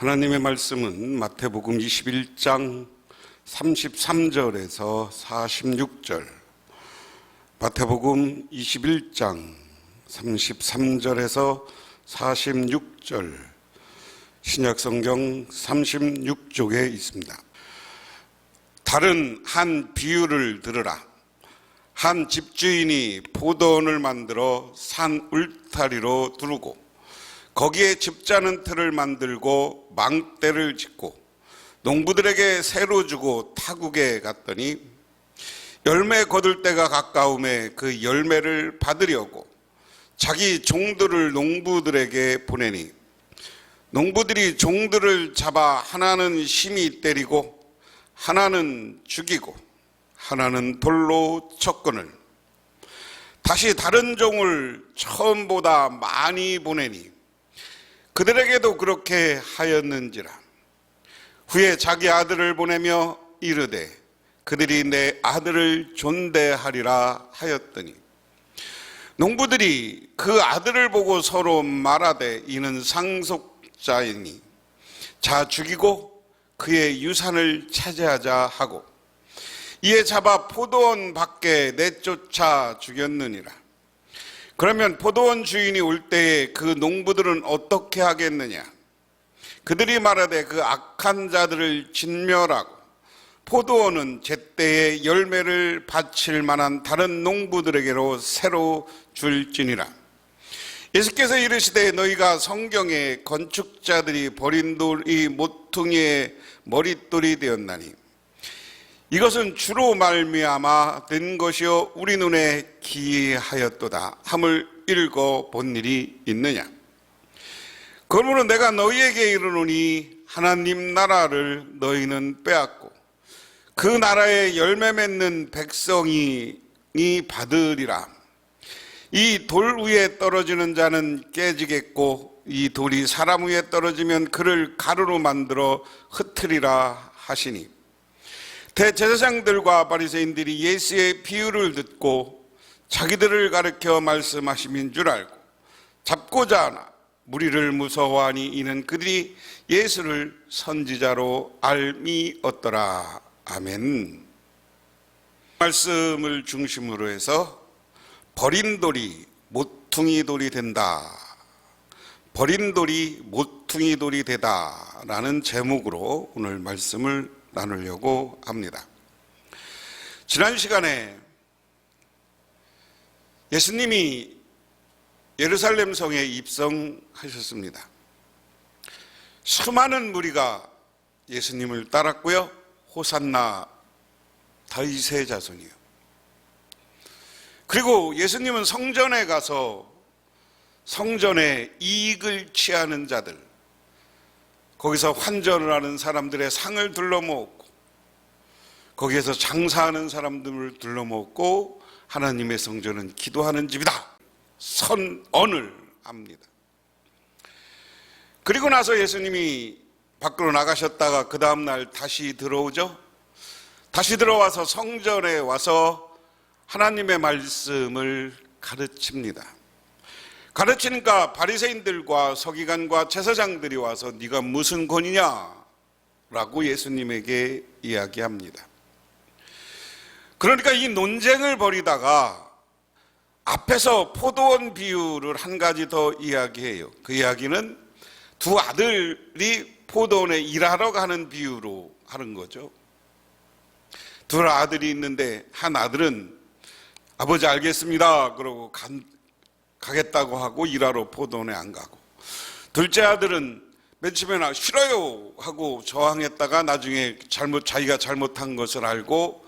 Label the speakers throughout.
Speaker 1: 하나님의 말씀은 마태복음 21장 33절에서 46절, 마태복음 21장 33절에서 46절, 신약성경 36쪽에 있습니다. 다른 한 비유를 들으라. 한 집주인이 포도원을 만들어 산 울타리로 두르고 거기에 즙자는 틀을 만들고 망대를 짓고 농부들에게 새로 주고 타국에 갔더니 열매 거둘 때가 가까움에 그 열매를 받으려고 자기 종들을 농부들에게 보내니 농부들이 종들을 잡아 하나는 심히 때리고 하나는 죽이고 하나는 돌로 쳤거늘 다시 다른 종을 처음보다 많이 보내니 그들에게도 그렇게 하였는지라. 후에 자기 아들을 보내며 이르되 그들이 내 아들을 존대하리라 하였더니 농부들이 그 아들을 보고 서로 말하되 이는 상속자이니 자 죽이고 그의 유산을 차지하자 하고 이에 잡아 포도원 밖에 내쫓아 죽였느니라. 그러면 포도원 주인이 올 때에 그 농부들은 어떻게 하겠느냐? 그들이 말하되 그 악한 자들을 진멸하고 포도원은 제때에 열매를 바칠 만한 다른 농부들에게로 새로 줄지니라. 예수께서 이르시되 너희가 성경에 건축자들이 버린 돌이 모퉁이의 머릿돌이 되었나니 이것은 주로 말미암아 된 것이요 우리 눈에 기이하였도다 함을 읽어본 일이 있느냐? 그러므로 내가 너희에게 이르노니 하나님 나라를 너희는 빼앗고 그 나라에 열매 맺는 백성이 받으리라. 이 돌 위에 떨어지는 자는 깨지겠고 이 돌이 사람 위에 떨어지면 그를 가루로 만들어 흩으리라 하시니 대제사장들과 바리새인들이 예수의 비유를 듣고 자기들을 가르쳐 말씀하심인 줄 알고 잡고자 하나 무리를 무서워하니 이는 그들이 예수를 선지자로 알미었더라. 아멘. 말씀을 중심으로 해서 버린 돌이 모퉁이 돌이 된다, 버린 돌이 모퉁이 돌이 되다 라는 제목으로 오늘 말씀을 나누려고 합니다. 지난 시간에 예수님이 예루살렘 성에 입성하셨습니다. 수많은 무리가 예수님을 따랐고요. 호산나 다윗의 자손이요. 그리고 예수님은 성전에 가서 성전에 이익을 취하는 자들, 거기서 환전을 하는 사람들의 상을 둘러모았고 거기에서 장사하는 사람들을 둘러모았고 하나님의 성전은 기도하는 집이다 선언을 합니다. 그리고 나서 예수님이 밖으로 나가셨다가 그 다음날 다시 들어오죠. 다시 들어와서 성전에 와서 하나님의 말씀을 가르칩니다. 가르치니까 바리새인들과 서기관과 제사장들이 와서 네가 무슨 권위냐라고 예수님에게 이야기합니다. 그러니까 이 논쟁을 벌이다가 앞에서 포도원 비유를 한 가지 더 이야기해요. 그 이야기는 두 아들이 포도원에 일하러 가는 비유로 하는 거죠. 두 아들이 있는데 한 아들은 아버지 알겠습니다 그러고 가겠다고 하고 일하러 포도원에 안 가고, 둘째 아들은 맨 처음에는 싫어요 하고 저항했다가 나중에 자기가 잘못한 것을 알고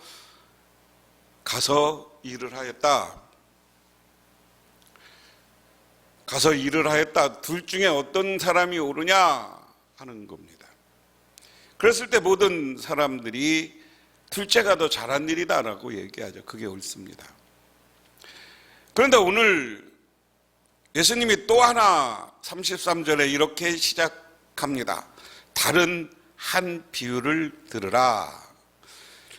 Speaker 1: 가서 일을 하였다. 둘 중에 어떤 사람이 옳으냐 하는 겁니다. 그랬을 때 모든 사람들이 둘째가 더 잘한 일이다라고 얘기하죠. 그게 옳습니다. 그런데 오늘 예수님이 또 하나 33절에 이렇게 시작합니다. 다른 한 비유를 들으라.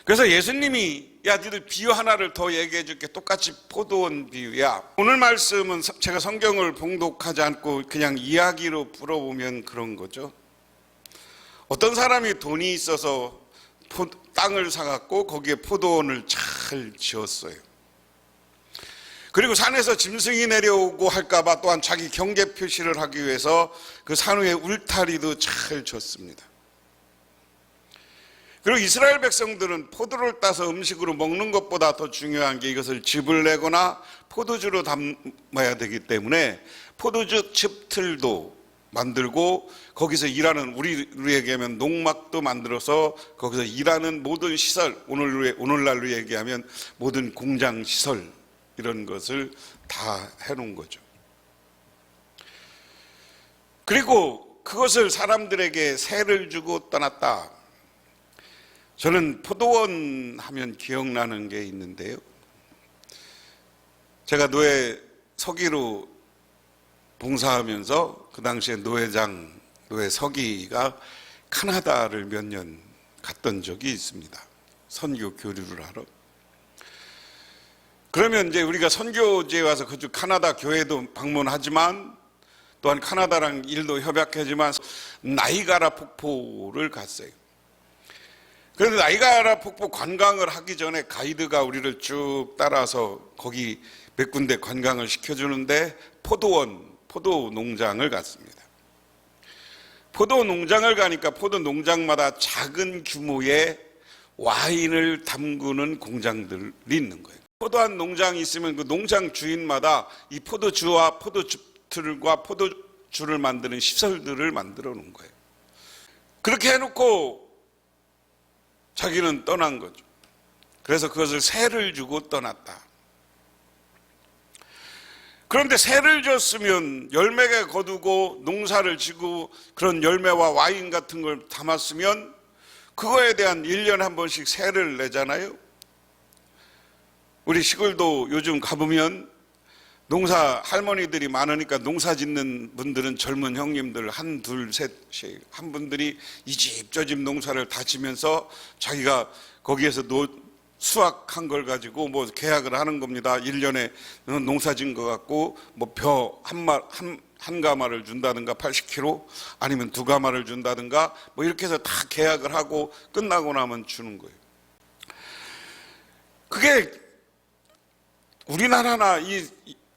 Speaker 1: 그래서 예수님이 야 니들 비유 하나를 더 얘기해 줄게. 똑같이 포도원 비유야. 오늘 말씀은 제가 성경을 봉독하지 않고 그냥 이야기로 풀어보면 그런 거죠. 어떤 사람이 돈이 있어서 땅을 사갖고 거기에 포도원을 잘 지었어요. 그리고 산에서 짐승이 내려오고 할까봐 또한 자기 경계 표시를 하기 위해서 그 산 위에 울타리도 잘 졌습니다. 그리고 이스라엘 백성들은 포도를 따서 음식으로 먹는 것보다 더 중요한 게 이것을 즙을 내거나 포도주로 담아야 되기 때문에 포도주 즙틀도 만들고 거기서 일하는, 우리에게 하면 농막도 만들어서 거기서 일하는 모든 시설, 오늘날로 얘기하면 모든 공장 시설, 이런 것을 다 해놓은 거죠. 그리고 그것을 사람들에게 세를 주고 떠났다. 저는 포도원 하면 기억나는 게 있는데요. 제가 노예 서기로 봉사하면서 그 당시에 노예 서기가 카나다를 몇 년 갔던 적이 있습니다. 선교 교류를 하러. 그러면 이제 우리가 선교지에 와서 그쪽 카나다 교회도 방문하지만 또한 카나다랑 일도 협약하지만 나이가라 폭포를 갔어요. 그런데 나이가라 폭포 관광을 하기 전에 가이드가 우리를 쭉 따라서 거기 몇 군데 관광을 시켜주는데 포도 농장을 갔습니다. 포도 농장을 가니까 포도 농장마다 작은 규모의 와인을 담그는 공장들이 있는 거예요. 포도한 농장이 있으면 그 농장 주인마다 이 포도주와 포도즙들과 포도주를 만드는 시설들을 만들어 놓은 거예요. 그렇게 해놓고 자기는 떠난 거죠. 그래서 그것을 세를 주고 떠났다. 그런데 세를 줬으면 열매가 거두고 농사를 지고 그런 열매와 와인 같은 걸 담았으면 그거에 대한 1년에 한 번씩 세를 내잖아요. 우리 시골도 요즘 가보면 농사 할머니들이 많으니까 농사 짓는 분들은 젊은 형님들 한, 둘, 셋씩 한 분들이 이 집 저 집 농사를 다 지면서 자기가 거기에서 수확한 걸 가지고 뭐 계약을 하는 겁니다. 1년에 농사 진 거 갖고 뭐 벼 한 가마를 준다든가 80kg 아니면 2가마를 준다든가 뭐 이렇게 해서 다 계약을 하고 끝나고 나면 주는 거예요. 그게 우리나라나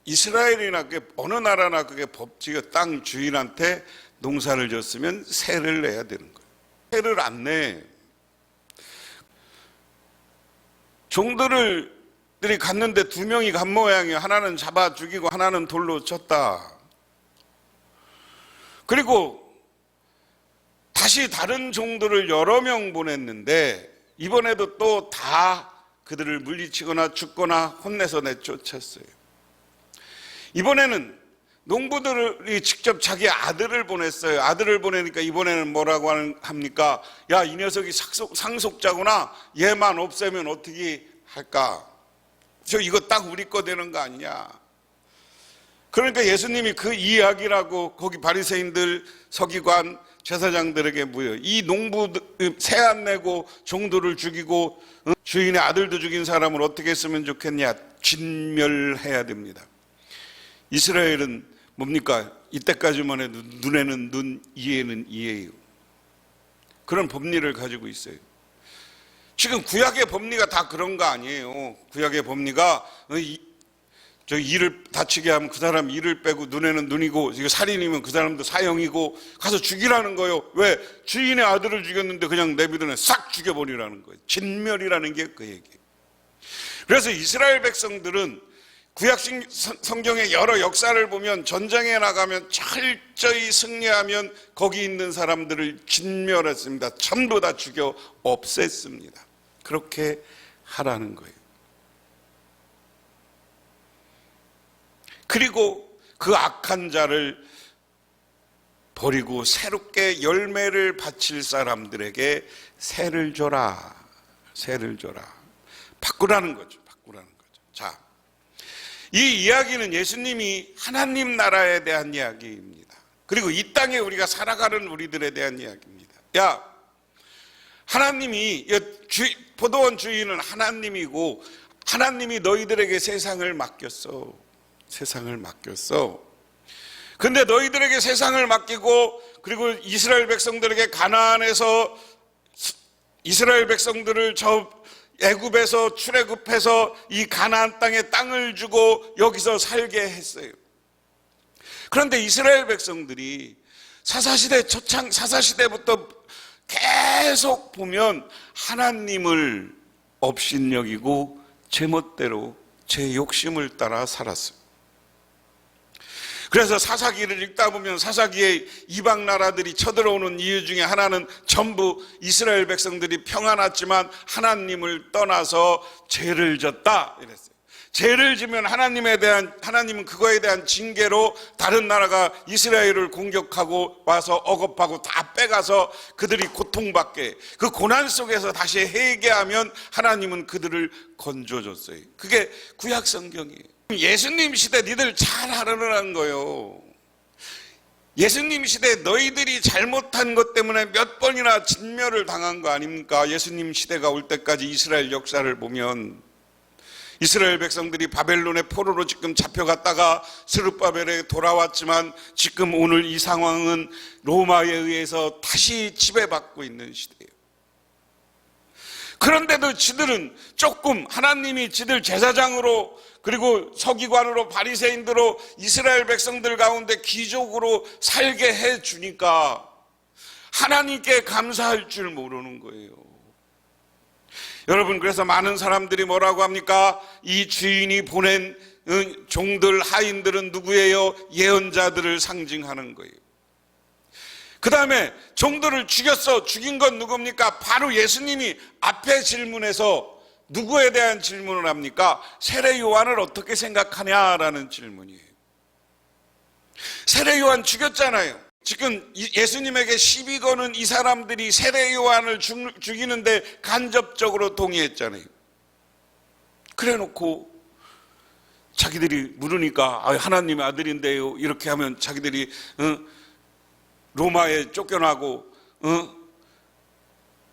Speaker 1: 이스라엘이나 어느 나라나 그게 법칙이 땅 주인한테 농사를 졌으면 세를 내야 되는 거예요. 세를 안 내. 종들이 갔는데 2명이 간 모양이에요. 하나는 잡아 죽이고 하나는 돌로 쳤다. 그리고 다시 다른 종들을 여러 명 보냈는데 이번에도 또 다 그들을 물리치거나 죽거나 혼내서 내쫓았어요. 이번에는 농부들이 직접 자기 아들을 보냈어요. 아들을 보내니까 이번에는 뭐라고 합니까? 야, 이 녀석이 상속자구나. 얘만 없애면 어떻게 할까? 저 이거 딱 우리 거 되는 거 아니냐? 그러니까 예수님이 그 이야기라고 거기 바리새인들, 서기관, 제사장들에게 뭐예요? 이 농부들 세 안 내고 종들을 죽이고 주인의 아들도 죽인 사람을 어떻게 했으면 좋겠냐? 진멸해야 됩니다. 이스라엘은 뭡니까? 이때까지만 해도 눈에는 눈, 이에는 이에요. 그런 법리를 가지고 있어요. 지금 구약의 법리가 다 그런 거 아니에요. 구약의 법리가 저 이를 다치게 하면 그 사람 이를 빼고 눈에는 눈이고, 이거 살인이면 그 사람도 사형이고 가서 죽이라는 거예요. 왜? 주인의 아들을 죽였는데 그냥 내비두면 싹 죽여버리라는 거예요. 진멸이라는 게 그 얘기예요. 그래서 이스라엘 백성들은 구약 성경의 여러 역사를 보면 전쟁에 나가면 철저히 승리하면 거기 있는 사람들을 진멸했습니다. 전부 다 죽여 없앴습니다. 그렇게 하라는 거예요. 그리고 그 악한 자를 버리고 새롭게 열매를 바칠 사람들에게 세를 줘라. 세를 줘라. 바꾸라는 거죠. 바꾸라는 거죠. 자, 이 이야기는 예수님이 하나님 나라에 대한 이야기입니다. 그리고 이 땅에 우리가 살아가는 우리들에 대한 이야기입니다. 야, 하나님이, 포도원 주인은 하나님이고 하나님이 너희들에게 세상을 맡겼어. 세상을 맡겼어. 근데 너희들에게 세상을 맡기고 그리고 이스라엘 백성들에게 가나안에서 이스라엘 백성들을 저 애굽에서 출애굽해서 이 가나안 땅에 땅을 주고 여기서 살게 했어요. 그런데 이스라엘 백성들이 사사시대부터 계속 보면 하나님을 업신여기고 제멋대로 제 욕심을 따라 살았어요. 그래서 사사기를 읽다 보면 사사기에 이방 나라들이 쳐들어오는 이유 중에 하나는 전부 이스라엘 백성들이 평안했지만 하나님을 떠나서 죄를 졌다 이랬어요. 죄를 지면 하나님은 그거에 대한 징계로 다른 나라가 이스라엘을 공격하고 와서 억압하고 다 빼가서 그들이 고통받게, 그 고난 속에서 다시 회개하면 하나님은 그들을 건져줬어요. 그게 구약 성경이에요. 예수님 시대 니들 잘 하라는 거예요. 예수님 시대 너희들이 잘못한 것 때문에 몇 번이나 진멸을 당한 거 아닙니까? 예수님 시대가 올 때까지 이스라엘 역사를 보면 이스라엘 백성들이 바벨론의 포로로 지금 잡혀갔다가 스룹바벨에 돌아왔지만 지금 오늘 이 상황은 로마에 의해서 다시 지배받고 있는 시대예요. 그런데도 지들은 조금 하나님이 지들 제사장으로 그리고 서기관으로 바리새인들로 이스라엘 백성들 가운데 귀족으로 살게 해주니까 하나님께 감사할 줄 모르는 거예요. 여러분, 그래서 많은 사람들이 뭐라고 합니까? 이 주인이 보낸 종들, 하인들은 누구예요? 예언자들을 상징하는 거예요. 그 다음에 종들을 죽인 건 누굽니까? 바로 예수님이 앞에 질문에서 누구에 대한 질문을 합니까? 세례 요한을 어떻게 생각하냐라는 질문이에요. 세례 요한 죽였잖아요. 지금 예수님에게 시비 거는 이 사람들이 세례 요한을 죽이는데 간접적으로 동의했잖아요. 그래 놓고 자기들이 물으니까 하나님의 아들인데요 이렇게 하면 자기들이 로마에 쫓겨나고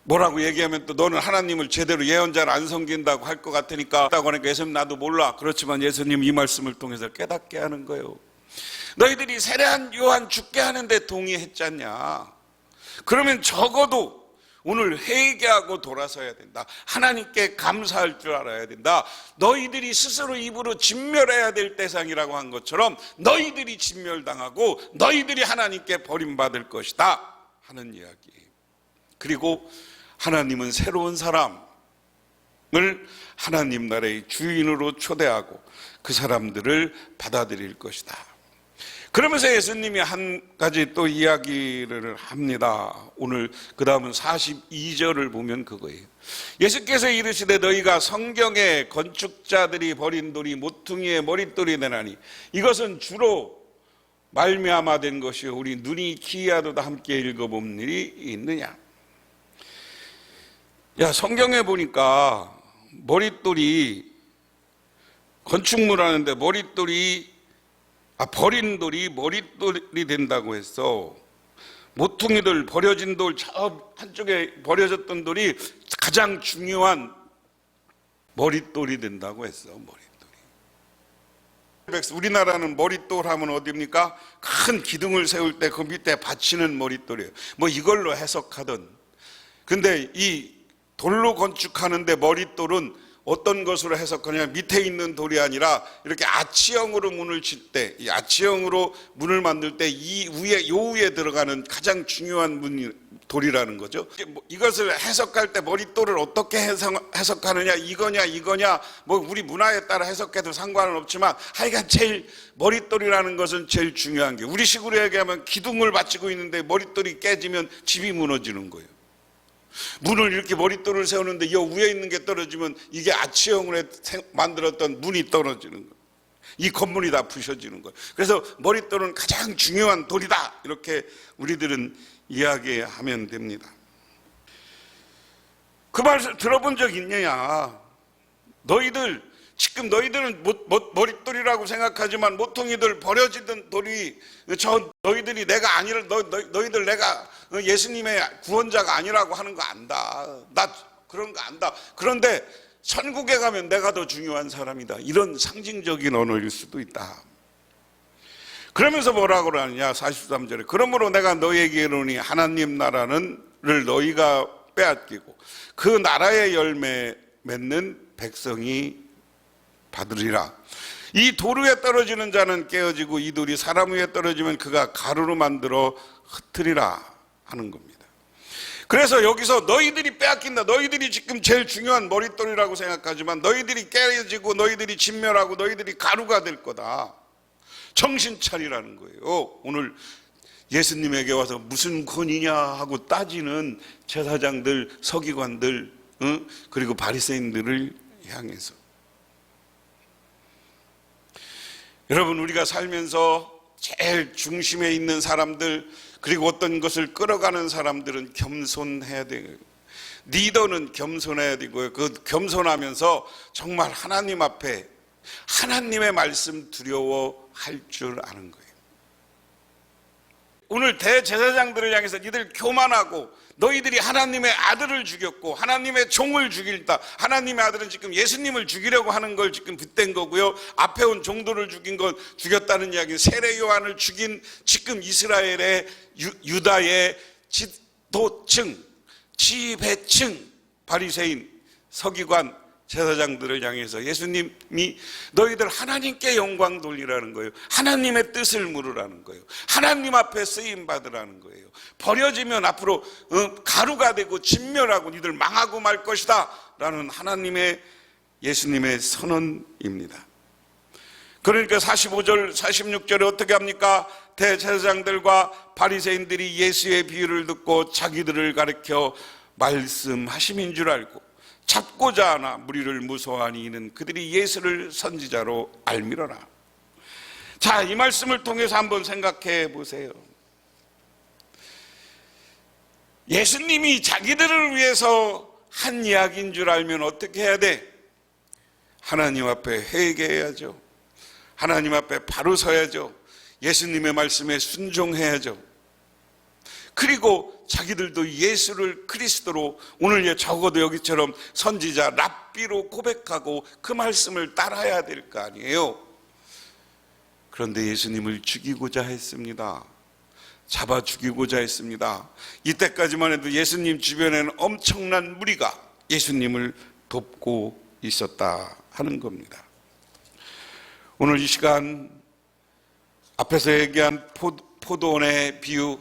Speaker 1: 뭐라고 얘기하면 또 너는 하나님을 제대로 예언자를 안 섬긴다고 할 것 같으니까 예수님 나도 몰라. 그렇지만 예수님 이 말씀을 통해서 깨닫게 하는 거예요. 너희들이 세례한 요한 죽게 하는데 동의했잖냐. 그러면 적어도 오늘 회개하고 돌아서야 된다. 하나님께 감사할 줄 알아야 된다. 너희들이 스스로 입으로 진멸해야 될 대상이라고 한 것처럼 너희들이 진멸당하고 너희들이 하나님께 버림받을 것이다 하는 이야기예요. 그리고 하나님은 새로운 사람을 하나님 나라의 주인으로 초대하고 그 사람들을 받아들일 것이다. 그러면서 예수님이 한 가지 또 이야기를 합니다. 오늘 그 다음은 42절을 보면 그거예요. 예수께서 이르시되 너희가 성경에 건축자들이 버린 돌이 모퉁이의 머릿돌이 되나니 이것은 주로 말미암아 된 것이요 우리 눈이 기이하도다 함께 읽어본 일이 있느냐. 야, 성경에 보니까 머릿돌이 건축물 하는데 버린 돌이 머릿돌이 된다고 했어. 모퉁이들 버려진 돌 저 한쪽에 버려졌던 돌이 가장 중요한 머릿돌이 된다고 했어. 머릿돌이. 우리나라는 머릿돌 하면 어디입니까? 큰 기둥을 세울 때 그 밑에 받치는 머릿돌이에요. 뭐 이걸로 해석하든. 근데 이 돌로 건축하는데 머릿돌은 어떤 것으로 해석하냐면 밑에 있는 돌이 아니라 이렇게 아치형으로 문을 칠 때, 이 아치형으로 문을 만들 때 이 위에 들어가는 가장 중요한 돌이라는 거죠. 이것을 해석할 때 머릿돌을 어떻게 해석하느냐, 이거냐, 뭐 우리 문화에 따라 해석해도 상관은 없지만 하여간 제일 머릿돌이라는 것은 제일 중요한 게, 우리 식으로 얘기하면 기둥을 받치고 있는데 머릿돌이 깨지면 집이 무너지는 거예요. 문을 이렇게 머릿돌을 세우는데 이 위에 있는 게 떨어지면 이게 아치형으로 만들었던 문이 떨어지는 거예요. 이 건물이 다 부셔지는 거예요. 그래서 머릿돌은 가장 중요한 돌이다 이렇게 우리들은 이야기하면 됩니다. 그 말을 들어본 적 있느냐. 지금 너희들은 머릿돌이라고 생각하지만 모퉁이들 버려지던 돌이 너희들이 내가 아니라 너희들 내가 예수님의 구원자가 아니라고 하는 거 안다. 나 그런 거 안다. 그런데 천국에 가면 내가 더 중요한 사람이다. 이런 상징적인 언어일 수도 있다. 그러면서 뭐라고 그러느냐, 43절에. 그러므로 내가 너희에게 이르노니 하나님 나라를 너희가 빼앗기고 그 나라의 열매 맺는 백성이 받으리라. 이 돌 위에 떨어지는 자는 깨어지고 이 돌이 사람 위에 떨어지면 그가 가루로 만들어 흩으리라 하는 겁니다. 그래서 여기서 너희들이 빼앗긴다, 너희들이 지금 제일 중요한 머릿돌이라고 생각하지만 너희들이 깨어지고 너희들이 진멸하고 너희들이 가루가 될 거다, 정신 차리라는 거예요. 오늘 예수님에게 와서 무슨 권위냐 하고 따지는 제사장들, 서기관들, 그리고 바리새인들을 향해서. 여러분, 우리가 살면서 제일 중심에 있는 사람들, 그리고 어떤 것을 끌어가는 사람들은 겸손해야 돼요. 리더는 겸손해야 되고요. 그 겸손하면서 정말 하나님 앞에 하나님의 말씀 두려워할 줄 아는 거예요. 오늘 대제사장들을 향해서 니들 교만하고 너희들이 하나님의 아들을 죽였고 하나님의 종을 죽일다, 하나님의 아들은 지금 예수님을 죽이려고 하는 걸 지금 빗댄 거고요, 앞에 온 종도를 죽였다는 이야기, 세례 요한을 죽인 지금 이스라엘의 유다의 지도층, 지배층, 바리새인, 서기관, 제사장들을 향해서 예수님이 너희들 하나님께 영광 돌리라는 거예요. 하나님의 뜻을 물으라는 거예요. 하나님 앞에 쓰임 받으라는 거예요. 버려지면 앞으로 가루가 되고 진멸하고 니들 망하고 말 것이다 라는 하나님의, 예수님의 선언입니다. 그러니까 45절 46절에 어떻게 합니까? 대제사장들과 바리새인들이 예수의 비유를 듣고 자기들을 가르쳐 말씀하심인 줄 알고 잡고자 하나 무리를 무서워하니 이는 그들이 예수를 선지자로 알미러라. 자, 이 말씀을 통해서 한번 생각해 보세요. 예수님이 자기들을 위해서 한 이야기인 줄 알면 어떻게 해야 돼? 하나님 앞에 회개해야죠. 하나님 앞에 바로 서야죠. 예수님의 말씀에 순종해야죠. 그리고 자기들도 예수를 그리스도로, 오늘 적어도 여기처럼 선지자 랍비로 고백하고 그 말씀을 따라야 될 거 아니에요. 그런데 예수님을 죽이고자 했습니다. 잡아 죽이고자 했습니다. 이때까지만 해도 예수님 주변에는 엄청난 무리가 예수님을 돕고 있었다 하는 겁니다. 오늘 이 시간 앞에서 얘기한 포도원의 비유,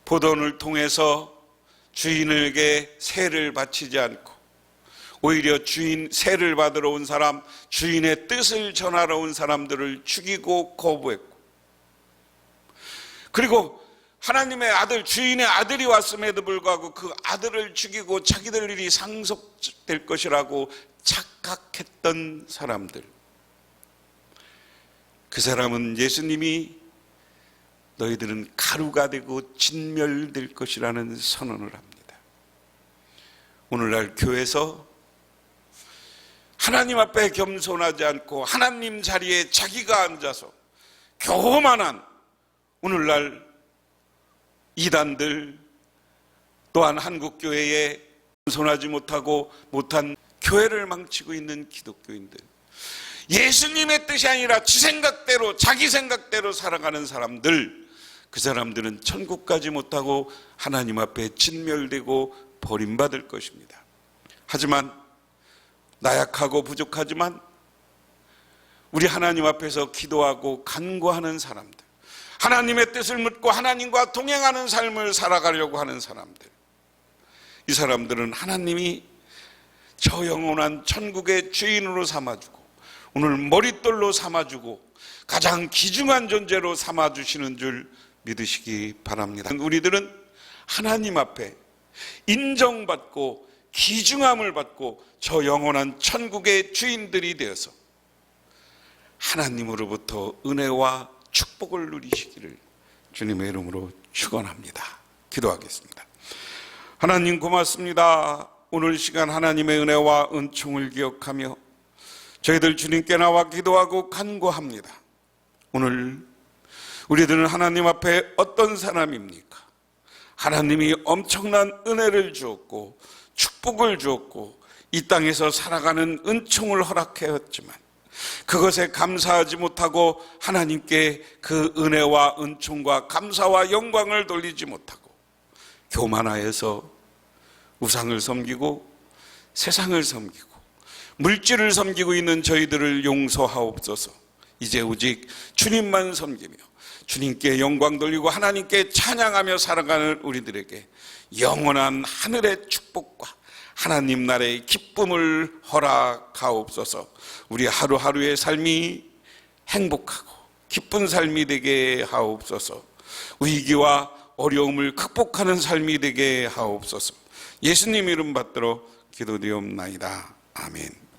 Speaker 1: 포도원을 통해서 주인에게 세를 바치지 않고 오히려 주인 세를 받으러 온 사람, 주인의 뜻을 전하러 온 사람들을 죽이고 거부했고, 그리고 하나님의 아들, 주인의 아들이 왔음에도 불구하고 그 아들을 죽이고 자기들 일이 상속될 것이라고 착각했던 사람들, 그 사람은 예수님이 너희들은 가루가 되고 진멸될 것이라는 선언을 합니다. 오늘날 교회에서 하나님 앞에 겸손하지 않고 하나님 자리에 자기가 앉아서 교만한 오늘날 이단들, 또한 한국교회에 겸손하지 못한 교회를 망치고 있는 기독교인들, 예수님의 뜻이 아니라 지 생각대로, 자기 생각대로 살아가는 사람들, 그 사람들은 천국 가지 못하고 하나님 앞에 진멸되고 버림받을 것입니다. 하지만 나약하고 부족하지만 우리 하나님 앞에서 기도하고 간구하는 사람들, 하나님의 뜻을 묻고 하나님과 동행하는 삶을 살아가려고 하는 사람들, 이 사람들은 하나님이 저 영원한 천국의 주인으로 삼아주고 오늘 머릿돌로 삼아주고 가장 귀중한 존재로 삼아주시는 줄 믿으시기 바랍니다. 우리들은 하나님 앞에 인정받고 귀중함을 받고 저 영원한 천국의 주인들이 되어서 하나님으로부터 은혜와 축복을 누리시기를 주님의 이름으로 축원합니다. 기도하겠습니다. 하나님 고맙습니다. 오늘 시간 하나님의 은혜와 은총을 기억하며 저희들 주님께 나와 기도하고 간구합니다. 오늘 우리들은 하나님 앞에 어떤 사람입니까? 하나님이 엄청난 은혜를 주었고 축복을 주었고 이 땅에서 살아가는 은총을 허락하였지만 그것에 감사하지 못하고 하나님께 그 은혜와 은총과 감사와 영광을 돌리지 못하고 교만하여서 우상을 섬기고 세상을 섬기고 물질을 섬기고 있는 저희들을 용서하옵소서. 이제 오직 주님만 섬기며 주님께 영광 돌리고 하나님께 찬양하며 살아가는 우리들에게 영원한 하늘의 축복과 하나님 나라의 기쁨을 허락하옵소서. 우리 하루하루의 삶이 행복하고 기쁜 삶이 되게 하옵소서. 위기와 어려움을 극복하는 삶이 되게 하옵소서. 예수님 이름 받들어 기도드리옵나이다. 아멘.